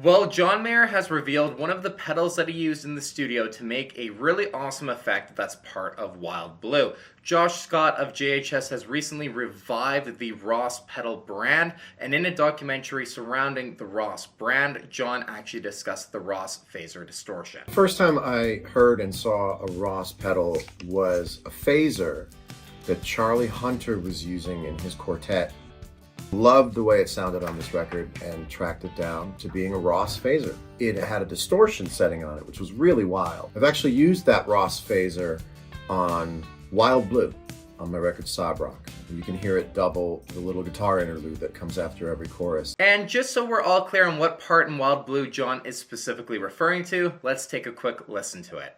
Well, John Mayer has revealed one of the pedals that he used in the studio to make a really awesome effect that's part of Wild Blue. Josh Scott of JHS has recently revived the Ross pedal brand, and in a documentary surrounding the Ross brand, John actually discussed the Ross Phaser Distortion. First time I heard and saw a Ross pedal was a phaser that Charlie Hunter was using in his quartet. Loved the way it sounded on this record and tracked it down to being a Ross phaser. It had a distortion setting on it, which was really wild. I've actually used that Ross phaser on Wild Blue on my record Sob Rock. You can hear it double the little guitar interlude that comes after every chorus. And just so we're all clear on what part in Wild Blue John is specifically referring to, let's take a quick listen to it.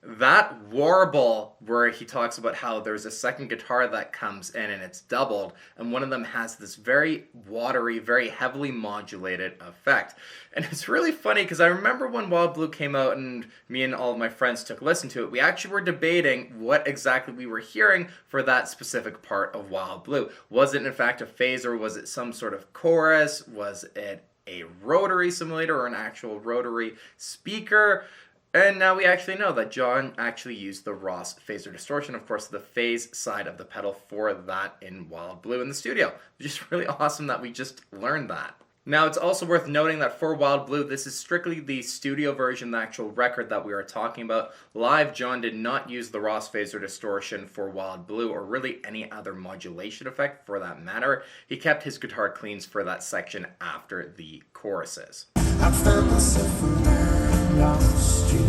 That warble where he talks about how there's a second guitar that comes in and it's doubled, and one of them has this very watery, very heavily modulated effect. And it's really funny because I remember when Wild Blue came out and me and all of my friends took a listen to it, we actually were debating what exactly we were hearing for that specific part of Wild Blue. Was it in fact a phaser? Was it some sort of chorus? Was it a rotary simulator or an actual rotary speaker? And now we actually know that John actually used the Ross Phaser Distortion, of course, the phase side of the pedal for that in Wild Blue in the studio. It's just really awesome that we just learned that. Now, it's also worth noting that for Wild Blue, this is strictly the studio version, the actual record that we are talking about. Live, John did not use the Ross Phaser Distortion for Wild Blue, or really any other modulation effect for that matter. He kept his guitar cleans for that section after the choruses. I found myself a man on the street.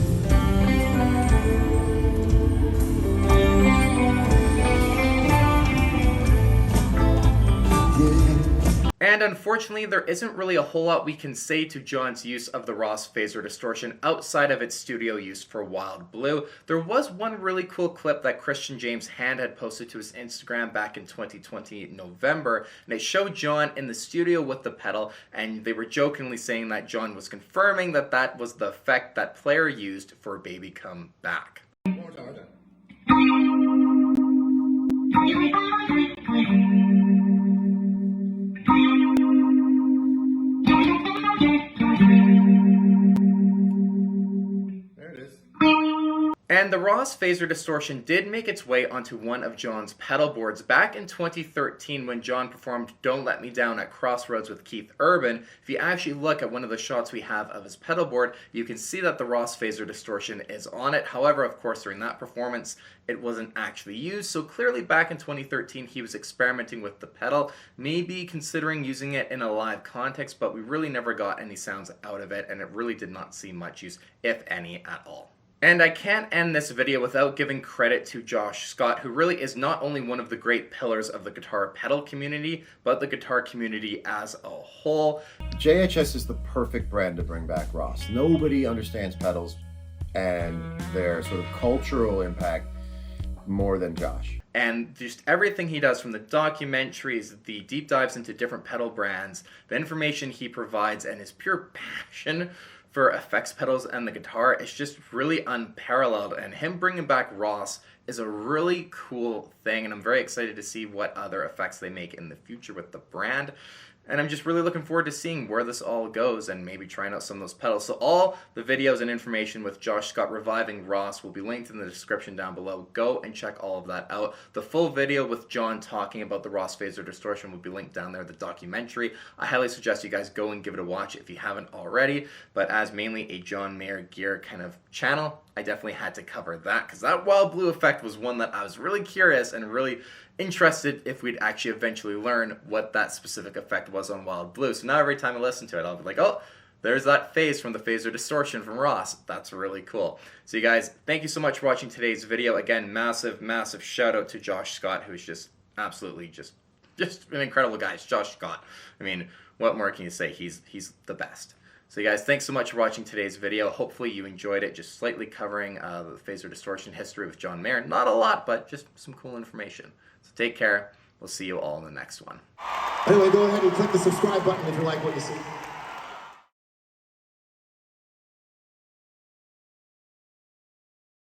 And unfortunately, there isn't really a whole lot we can say to John's use of the Ross Phaser Distortion outside of its studio use for Wild Blue. There was one really cool clip that Christian James Hand had posted to his Instagram back in 2020 November, and it showed John in the studio with the pedal, and they were jokingly saying that John was confirming that that was the effect that Player used for Baby Come Back. And the Ross Phaser Distortion did make its way onto one of John's pedal boards back in 2013 when John performed Don't Let Me Down at Crossroads with Keith Urban. If you actually look at one of the shots we have of his pedal board, you can see that the Ross Phaser Distortion is on it. However, of course, during that performance, it wasn't actually used. So clearly back in 2013, he was experimenting with the pedal, maybe considering using it in a live context, but we really never got any sounds out of it, and it really did not see much use, if any at all. And I can't end this video without giving credit to Josh Scott, who really is not only one of the great pillars of the guitar pedal community, but the guitar community as a whole. JHS is the perfect brand to bring back Ross. Nobody understands pedals and their sort of cultural impact more than Josh. And just everything he does, from the documentaries, the deep dives into different pedal brands, the information he provides, and his pure passion for effects pedals and the guitar is just really unparalleled, and him bringing back Ross is a really cool thing, and I'm very excited to see what other effects they make in the future with the brand. And I'm just really looking forward to seeing where this all goes and maybe trying out some of those pedals. So all the videos and information with Josh Scott reviving Ross will be linked in the description down below. Go and check all of that out. The full video with John talking about the Ross Phaser Distortion will be linked down there, the documentary. I highly suggest you guys go and give it a watch if you haven't already. But as mainly a John Mayer gear kind of channel, I definitely had to cover that, because that Wild Blue effect was one that I was really curious and really interested if we'd actually eventually learn what that specific effect was on Wild Blue. So now every time I listen to it, I'll be like, oh, there's that phase from the Phaser Distortion from Ross. That's really cool. So you guys, thank you so much for watching today's video. Again, massive, massive shout out to Josh Scott, who's just absolutely just an incredible guy. It's Josh Scott. I mean, what more can you say? He's the best. So you guys, thanks so much for watching today's video. Hopefully you enjoyed it, just slightly covering the Phaser Distortion history with John Mayer. Not a lot, but just some cool information. So take care. We'll see you all in the next one. Anyway, go ahead and click the subscribe button if you like what you see.